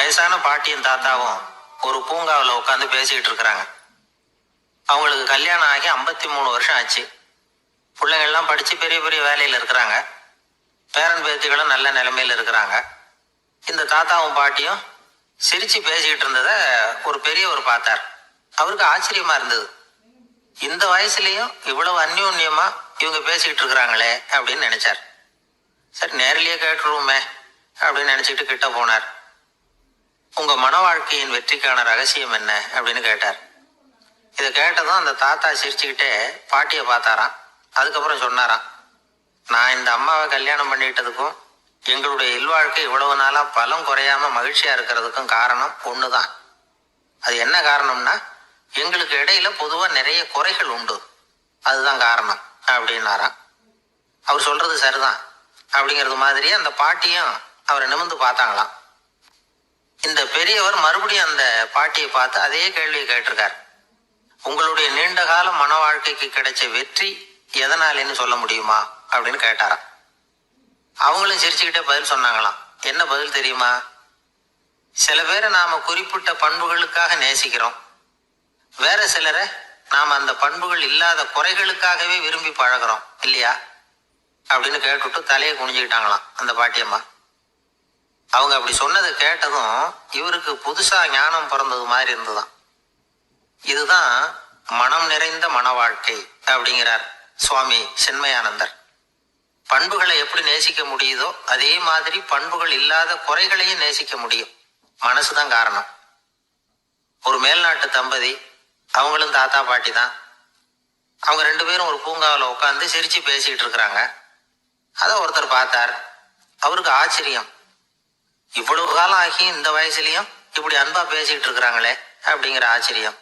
வயசான பாட்டியும் தாத்தாவும் ஒரு பூங்காவில் உட்காந்து பேசிக்கிட்டு இருக்கிறாங்க. அவங்களுக்கு கல்யாணம் ஆகி 53 வருஷம் ஆச்சு. பிள்ளைங்கள்லாம் படித்து பெரிய பெரிய வேலையில் இருக்கிறாங்க. பேரன் பேத்திகளும் நல்ல நிலைமையில் இருக்கிறாங்க. இந்த தாத்தாவும் பாட்டியும் சிரித்து பேசிக்கிட்டு இருந்ததை ஒரு பெரியவர் பார்த்தார். அவருக்கு ஆச்சரியமா இருந்தது. இந்த வயசுலேயும் இவ்வளவு அந்யோன்யமா இவங்க பேசிக்கிட்டு இருக்கிறாங்களே அப்படின்னு நினைச்சார். சரி, நேரிலேயே கேட்டுருவோமே அப்படின்னு நினைச்சிட்டு கிட்ட போனார். உங்க மன வாழ்க்கையின் வெற்றிக்கான ரகசியம் என்ன அப்படின்னு கேட்டார். இதை கேட்டதும் அந்த தாத்தா சிரிச்சுக்கிட்டே பாட்டியை பார்த்தாராம். அதுக்கப்புறம் சொன்னாராம், நான் இந்த அம்மாவை கல்யாணம் பண்ணிட்டதுக்கும் எங்களுடைய இல்வாழ்க்கை இவ்வளவு நாளா பலம் குறையாம மகிழ்ச்சியா இருக்கிறதுக்கும் காரணம் ஒண்ணுதான். அது என்ன காரணம்னா, எங்களுக்கு இடையில பொதுவா நிறைய குறைகள் உண்டு, அதுதான் காரணம் அப்படின்னாராம். அவர் சொல்றது சரிதான் அப்படிங்கிறது மாதிரியே அந்த பாட்டியும் அவரை நிமிர்ந்து பார்த்தாங்களாம். இந்த பெரியவர் மறுபடியும் அந்த பாட்டியை பார்த்து அதே கேள்வியை கேட்டிருக்கார். உங்களுடைய நீண்ட கால மன வாழ்க்கைக்கு கிடைச்ச வெற்றி எதனாலேன்னு சொல்ல முடியுமா அப்படின்னு கேட்டாராம். அவங்களும் சிரிச்சுக்கிட்டே பதில் சொன்னாங்களாம். என்ன பதில் தெரியுமா? சில பேரை நாம குறிப்பிட்ட பண்புகளுக்காக நேசிக்கிறோம், வேற சிலரை நாம அந்த பண்புகள் இல்லாத குறைகளுக்காகவே விரும்பி பழகிறோம் இல்லையா அப்படின்னு கேட்டுட்டு தலையை குனிஞ்சுக்கிட்டாங்களாம் அந்த பாட்டியம்மா. அவங்க அப்படி சொன்னதை கேட்டதும் இவருக்கு புதுசா ஞானம் பிறந்தது மாதிரி இருந்துதான். இதுதான் மனம் நிறைந்த மன வாழ்க்கை அப்படிங்கிறார் சுவாமி சின்மயானந்தர். பண்புகளை எப்படி நேசிக்க முடியுதோ அதே மாதிரி பண்புகள் இல்லாத குறைகளையும் நேசிக்க முடியும். மனசுதான் காரணம். ஒரு மேல்நாட்டு தம்பதி, அவங்களும் தாத்தா பாட்டி தான். அவங்க 2 பேரும் ஒரு பூங்காவில் உட்காந்து சிரிச்சு பேசிக்கிட்டு இருக்கிறாங்க. அதை ஒருத்தர் பார்த்தார். அவருக்கு ஆச்சரியம், இவ்வளவு காலம் ஆகி இந்த வயசுலயும் இப்படி அன்பா பேசிக்கிட்டு இருக்கிறாங்களே அப்படிங்கிற ஆச்சரியம்.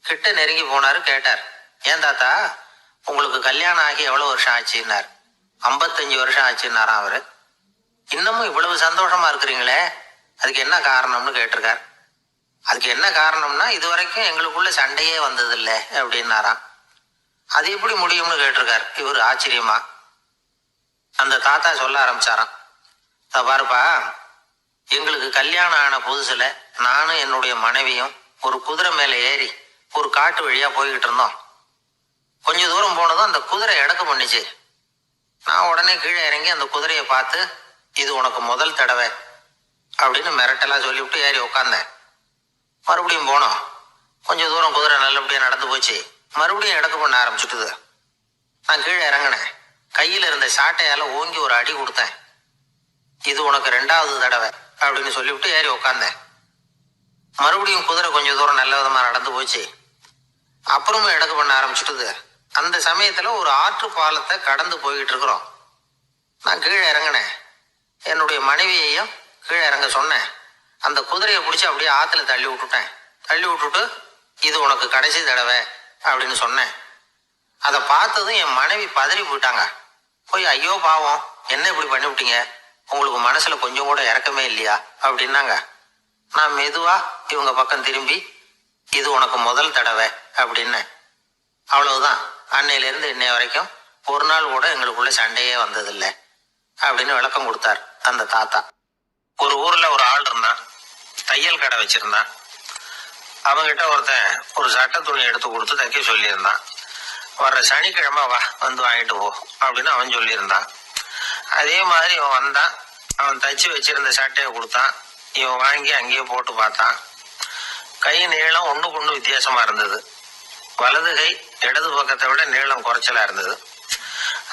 கிட்ட நெருங்கி போனாரு. கேட்டார், ஏன் தாத்தா உங்களுக்கு கல்யாணம் ஆகி எவ்வளவு வருஷம் ஆச்சுன்னார். 55 வருஷம் ஆச்சுன்னாராம் அவரு. இன்னமும் இவ்வளவு சந்தோஷமா இருக்கிறீங்களே, அதுக்கு என்ன காரணம்னு கேட்டிருக்கார். அதுக்கு என்ன காரணம்னா, இது வரைக்கும் எங்களுக்குள்ள சண்டையே வந்தது இல்லை அப்படின்னாராம். அது எப்படி முடியும்னு கேட்டிருக்கார் இவர் ஆச்சரியமா. அந்த தாத்தா சொல்ல ஆரம்பிச்சாராம், பாருப்பா, எங்களுக்கு கல்யாணம் ஆன புதுசுல நானும் என்னுடைய மனைவியும் ஒரு குதிரை மேல ஏறி ஒரு காட்டு வழியா போய்கிட்டு இருந்தோம். கொஞ்ச தூரம் போனதும் அந்த குதிரை எடக்கு பண்ணிச்சு. நான் உடனே கீழே இறங்கி அந்த குதிரையை பார்த்து, இது உனக்கு முதல் தடவை அப்படின்னு மிரட்டெல்லாம் சொல்லிவிட்டு ஏறி உட்காந்தேன். மறுபடியும் போனோம். கொஞ்சம் தூரம் குதிரை நல்லபடியா நடந்து போச்சு. மறுபடியும் எடக்கு பண்ண ஆரம்பிச்சுட்டுது. நான் கீழே இறங்கினேன். கையில இருந்த சாட்டையால ஓங்கி ஒரு அடி கொடுத்தேன். இது உனக்கு 2வது தடவை அப்படின்னு சொல்லிவிட்டு ஏறி உட்காந்தேன். மறுபடியும் குதிரை கொஞ்சம் தூரம் நல்ல விதமா நடந்து போச்சு. அப்புறமும் எடக்கு பண்ண ஆரம்பிச்சுட்டுது. அந்த சமயத்துல ஒரு ஆற்று பாலத்தை கடந்து போய்கிட்டு இருக்கிறோம். நான் கீழே இறங்கினேன். என்னுடைய மனைவியையும் கீழே இறங்க சொன்னேன். அந்த குதிரையை பிடிச்சி அப்படியே ஆத்துல தள்ளி விட்டுட்டேன். தள்ளி விட்டுட்டு, இது உனக்கு கடைசி தடவை அப்படின்னு சொன்னேன். அதை பார்த்ததும் என் மனைவி பதறி போயிட்டாங்க. போய், ஐயோ பாவம், என்ன இப்படி பண்ணி விட்டீங்க, உங்களுக்கு மனசுல கொஞ்சம் கூட இறக்கமே இல்லையா அப்படின்னாங்க. நான் மெதுவா இவங்க பக்கம் திரும்பி, இது உனக்கு முதல் தடவை அப்படின்னு. அவ்வளவுதான், அன்னையிலிருந்து இன்னைய வரைக்கும் ஒரு நாள் கூட எங்களுக்குள்ள சண்டையே வந்ததில்லை அப்படின்னு விளக்கம் கொடுத்தார் அந்த தாத்தா. ஒரு ஊர்ல ஒரு ஆள் இருந்தான். தையல் கடை வச்சிருந்தான். அவங்கிட்ட ஒருத்தன் ஒரு சட்டை துணி எடுத்து கொடுத்து தைக்க சொல்லியிருந்தான். வர்ற சனிக்கிழமை வா, வந்து வாங்கிட்டு போ அப்படின்னு அவன் சொல்லியிருந்தான். அதே மாதிரி இவன் வந்தான். அவன் தச்சு வச்சிருந்த சட்டையை கொடுத்தான். இவன் வாங்கி அங்கேயே போட்டு பார்த்தான். கை நீளம் ஒண்ணுக்கு ஒண்ணு வித்தியாசமா இருந்தது. வலது கை இடது பக்கத்தை விட நீளம் குறைச்சலா இருந்தது.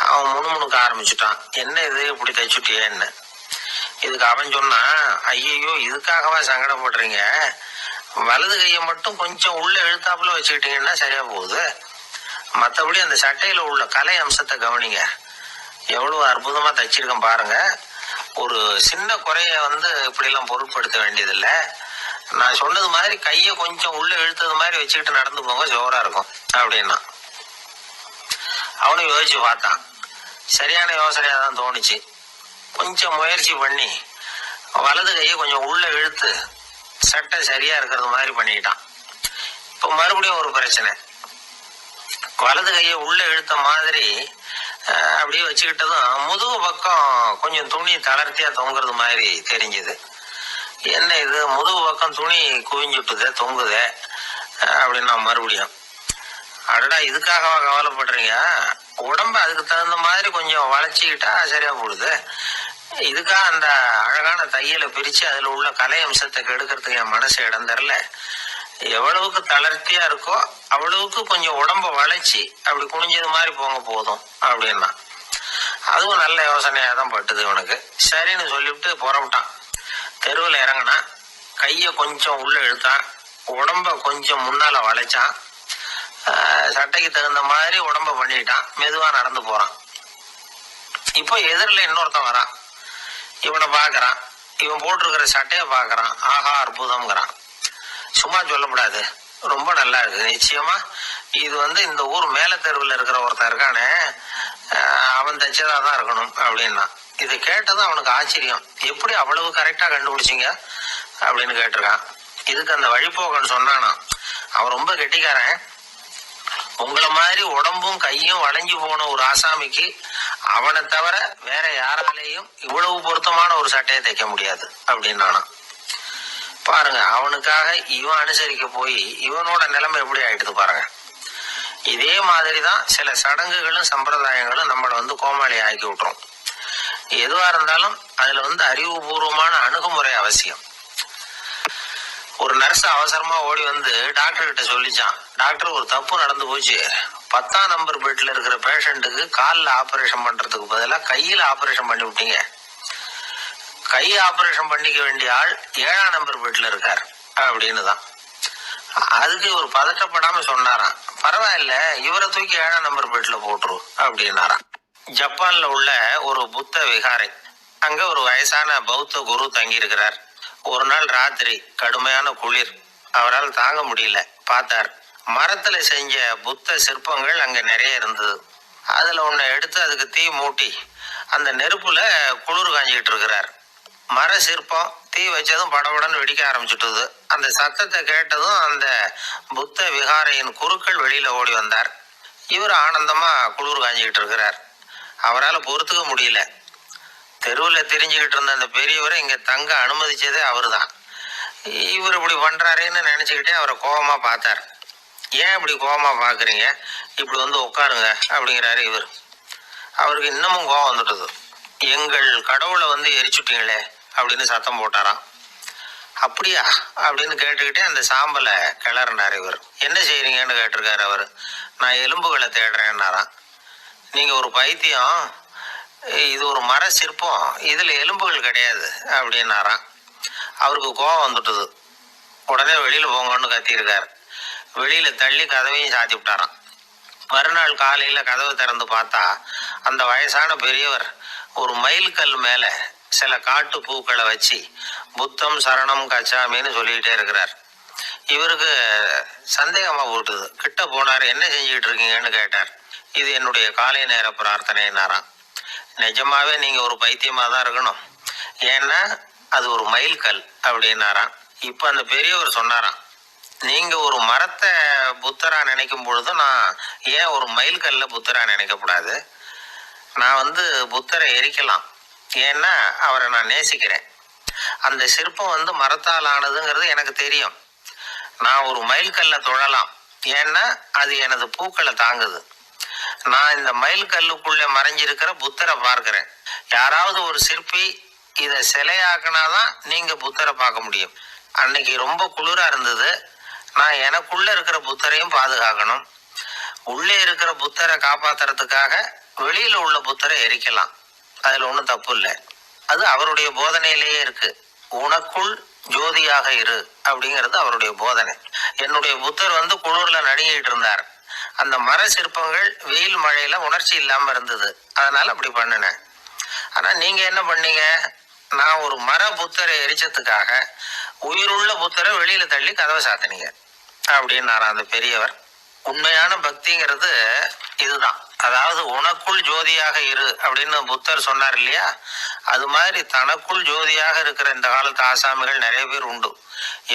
அவன் முணுமுணுக்க ஆரம்பிச்சுட்டான், என்ன இது இப்படி தைச்சுட்டியேன்னு. இதுக்கு அவன் சொன்னான், ஐயோ இதுக்காகவா சங்கடப்படுறீங்க, வலது கையை மட்டும் கொஞ்சம் உள்ள இழுத்தாப்புல வச்சுக்கிட்டீங்கன்னா சரியா போகுது. மற்றபடி அந்த சட்டையில உள்ள கலை அம்சத்தை கவனிங்க, எவ்வளவு அற்புதமா தைச்சிருக்கேன் பாருங்க. ஒரு சின்ன குறைய இப்படி எல்லாம் பொருட்படுத்த வேண்டியதில்லை. நான் சொன்னது மாதிரி கையை கொஞ்சம் உள்ள இழுத்தது மாதிரி வச்சுக்கிட்டு நடந்து போங்க, ஜோரா இருக்கும் அப்படின்னா. அவனும் யோசிச்சு பார்த்தான். சரியான யோசனையா தான் தோணுச்சு. கொஞ்சம் முயற்சி பண்ணி வலது கையை கொஞ்சம் உள்ள இழுத்து சட்டை சரியா இருக்கிறது மாதிரி பண்ணிக்கிட்டான். இப்போ மறுபடியும் ஒரு பிரச்சனை. வலது கையை உள்ள இழுத்த மாதிரி அப்படியே வச்சுக்கிட்டதும் முதுகு பக்கம் கொஞ்சம் துணி தளர்த்தியா தொங்குறது மாதிரி தெரிஞ்சது. என்ன இது முதுகு பக்கம் துணி குவிஞ்சுட்டுதே தொங்குதே அப்படின்னு நான் மறுபடியும், அடடா இதுக்காகவா கவலைப்படுறீங்க? உடம்ப அதுக்கு தகுந்த மாதிரி கொஞ்சம் வளைச்சிக்கிட்டா சரியா போடுது. இதுக்காக அந்த அழகான தையலை பிரிச்சு அதுல உள்ள கலை அம்சத்தை கெடுக்கிறதுக்கு என் மனசு இடம் தரல. எவ்வளவுக்கு தளர்த்தியா இருக்கோ அவ்வளவுக்கு கொஞ்சம் உடம்ப வளைச்சி அப்படி குனிஞ்சது மாதிரி போங்க போதும் அப்படின்னா. அதுவும் நல்ல யோசனையா தான் பட்டுது இவனுக்கு. சரின்னு சொல்லிவிட்டு புறப்பட்டான். தெருவில் இறங்கினா, கையை கொஞ்சம் உள்ள இழுத்தான், உடம்ப கொஞ்சம் முன்னால வளைச்சான், சட்டைக்கு தகுந்த மாதிரி உடம்ப பண்ணிட்டான், மெதுவா நடந்து போறான். இப்போ எதிரில் இன்னொருத்தன் வரான். இவனை பாக்குறான், இவன் போட்டிருக்கிற சட்டையை பாக்குறான். ஆஹா அற்புதம்ங்கிறான். சும்மா சொல்லக்கூடாது, ரொம்ப நல்லா இருக்கு, நிச்சயமா இது இந்த ஊர் மேல தெருவில் இருக்கிற ஒருத்தன் இருக்கானே, அவன் தைச்சதா தான் இருக்கணும் அப்படின்னா. இதை கேட்டதும் அவனுக்கு ஆச்சரியம். எப்படி அவ்வளவு கரெக்டா கண்டுபிடிச்சிங்க அப்படின்னு கேட்டிருக்கான். இதுக்கு அந்த வழிபோக்கன் சொன்னானா, அவன் ரொம்ப கெட்டிக்காரன், உங்களை மாதிரி உடம்பும் கையும் வளைஞ்சு போன ஒரு ஆசாமிக்கு அவனை தவிர வேற யாராலேயும் இவ்வளவு பொருத்தமான ஒரு சட்டையை தைக்க முடியாது அப்படின்னானா. பாருங்க, அவனுக்காக இவன் அனுசரிக்க போய் இவனோட நிலைமை எப்படி ஆயிடுது பாருங்க. இதே மாதிரிதான் சில சடங்குகளும் சம்பிரதாயங்களும் நம்மளை கோமாளி ஆக்கி விட்டுரும். எதுவா இருந்தாலும் அதுல அறிவுபூர்வமான அணுகுமுறை அவசியம். ஒரு நர்ஸ் அவசரமா ஓடி டாக்டர் கிட்ட சொல்லிச்சான், டாக்டர் ஒரு தப்பு நடந்து போச்சு, 10ஆம் நம்பர் பெட்ல இருக்கிற பேஷண்ட்டுக்கு காலில் ஆபரேஷன் பண்றதுக்கு பதிலாக கையில ஆபரேஷன் பண்ணி விட்டீங்க. கை ஆபரேஷன் பண்ணிக்க வேண்டிய ஆள் 7ஆம் நம்பர் பெட்ல இருக்கார் அப்படின்னு தான். அதுக்கு ஒரு பதட்டப்படாம சொன்னாராம், பரவாயில்ல இவரை தூக்கி 7ஆம் நம்பர் பெட்ல போட்டுரு அப்படின்னாராம். ஜப்பான்ல உள்ள ஒரு புத்த விகாரை, அங்க ஒரு வயசான பௌத்த குரு தங்கி இருக்கிறார். ஒரு நாள் ராத்திரி கடுமையான குளிர், அவரால் தாங்க முடியல. பார்த்தார், மரத்துல செஞ்ச புத்த சிற்பங்கள் அங்க நிறைய இருந்தது. அதுல ஒன்ன எடுத்து அதுக்கு தீ மூட்டி அந்த நெருப்புல குளிர் காஞ்சிக்கிட்டு இருக்கிறார். மர சிற்பம் தீ வச்சதும் படபடன்னு வெடிக்க ஆரம்பிச்சுட்டுது. அந்த சத்தத்தை கேட்டதும் அந்த புத்த விகாரையின் குருக்கள் வெளியில ஓடி வந்தார். இவர் ஆனந்தமா குளிர் காஞ்சிக்கிட்டு இருக்கிறார். அவரால் பொறுத்துக்க முடியல. தெருவில் தெரிஞ்சுக்கிட்டு இருந்த அந்த பெரியவரை இங்க தங்க அனுமதிச்சதே அவரு தான். இவர் இப்படி பண்றாருன்னு நினைச்சுக்கிட்டே அவரை கோபமா பார்த்தார். ஏன் இப்படி கோபமா பாக்குறீங்க, இப்படி உட்காருங்க அப்படிங்கிறாரு இவர். அவருக்கு இன்னமும் கோபம் வந்துட்டுது. எங்கள் கடவுளை எரிச்சுட்டீங்களே அப்படின்னு சத்தம் போட்டாராம். அப்படியா அப்படின்னு கேட்டுக்கிட்டே அந்த சாம்பலை கிளறினார் இவர். என்ன செய்யறீங்கன்னு கேட்டிருக்காரு அவர். நான் எலும்புகளை தேடுறேன்னாராம். நீங்க ஒரு பைத்தியம், இது ஒரு மர சிற்பம், இதுல எலும்புகள் கிடையாது அப்படின்னாராம். அவருக்கு கோபம் வந்துட்டுது. உடனே வெளியில போங்கன்னு கத்தியிருக்காரு. வெளியில தள்ளி கதவையும் சாத்தி விட்டாராம். மறுநாள் காலையில கதவை திறந்து பார்த்தா அந்த வயசான பெரியவர் ஒரு மயில்கல் மேல சில காட்டு பூக்களை வச்சு புத்தம் சரணம் கச்சாமின்னு சொல்லிக்கிட்டே இருக்கிறார். இவருக்கு சந்தேகமா போட்டுது. கிட்ட போனார். என்ன செஞ்சுக்கிட்டு இருக்கீங்கன்னு கேட்டார். இது என்னுடைய காலை நேர பிரார்த்தனைனாராம். நிஜமாவே நீங்க ஒரு பைத்தியமா தான் இருக்கணும், ஏன்னா அது ஒரு மயில்கல் அப்படின்னாராம். இப்ப அந்த பெரியவர் சொன்னாராம், நீங்க ஒரு மரத்தை புத்தரா நினைக்கும் பொழுது நான் ஏன் ஒரு மயில்கல்ல புத்தரா நினைக்கக்கூடாது? நான் புத்தரை எரிக்கலாம், ஏன்னா அவரை நான் நேசிக்கிறேன். அந்த சிற்பம் மரத்தால் ஆனதுங்கிறது எனக்கு தெரியும். நான் ஒரு மயில்கல்ல தொழலாம், ஏன்னா அது எனது பூக்களை தாங்குது. நான் இந்த மயில்கல்லுக்குள்ள மறைஞ்சிருக்கிற புத்தரை பார்க்கிறேன். யாராவது ஒரு சிற்பி இதை சிலையாக்குனாதான் நீங்க புத்தரை பார்க்க முடியும். அன்னைக்கு ரொம்ப குளிரா இருந்தது. நான் எனக்குள்ள இருக்கிற புத்தரையும் பாதுகாக்கணும். உள்ளே இருக்கிற புத்தரை காப்பாத்துறதுக்காக வெளியில உள்ள புத்தரை எரிக்கலாம், அதுல ஒண்ணும் தப்பு இல்லை. அது அவருடைய போதனையிலேயே இருக்கு. உனக்குள் ஜோதியாக இரு அப்படிங்கிறது அவருடைய போதனை. என்னுடைய புத்தர் குளிர்ல நடுங்கிட்டு இருந்தார். அந்த மர சிற்பங்கள் வெயில் மழையில உணர்ச்சி இல்லாம இருந்தது, அதனால அப்படி பண்ணினேன். ஆனா நீங்க என்ன பண்ணீங்க? நான் ஒரு மர புத்தரை எரிச்சதுக்காக உயிருள்ள புத்தரை வெளியில தள்ளி கதவை சாத்தினீங்க அப்படின்னாராம் அந்த பெரியவர். உண்மையான பக்திங்கிறது இதுதான். அதாவது உனக்குள் ஜோதியாக இரு அப்படின்னு புத்தர் சொன்னார் இல்லையா, அது மாதிரி தனக்குள் ஜோதியாக இருக்கிற இந்த காலத்து ஆசாமிகள் நிறைய பேர் உண்டு.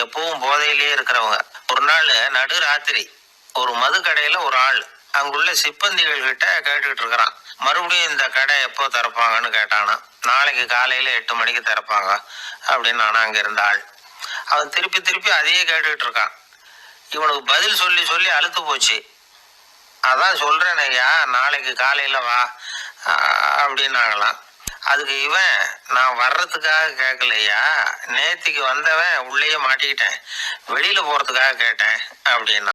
எப்பவும் போதையிலேயே இருக்கிறவங்க. ஒரு நாள் நடு ராத்திரி ஒரு மது கடையில ஒரு ஆள் அங்குள்ள சிப்பந்திகள் கிட்ட கேட்டுக்கிட்டு இருக்கிறான், மறுபடியும் இந்த கடை எப்போ திறப்பாங்கன்னு கேட்டானா. நாளைக்கு காலையில 8 மணிக்கு திறப்பாங்க அப்படின்னு நானும் அங்க இருந்த ஆள். அவன் திருப்பி திருப்பி அதையே கேட்டுக்கிட்டு இருக்கான். இவனுக்கு பதில் சொல்லி சொல்லி அலுத்து போச்சு. அதான் சொல்றேன் ஐயா, நாளைக்கு காலையில வா அப்படின்னாங்களாம். அதுக்கு இவன், நான் வர்றதுக்காக கேட்கலையா, நேத்திக்கு வந்தவன் உள்ளேயே மாட்டிக்கிட்டேன், வெளியில போறதுக்காக கேட்டேன் அப்படின்னா.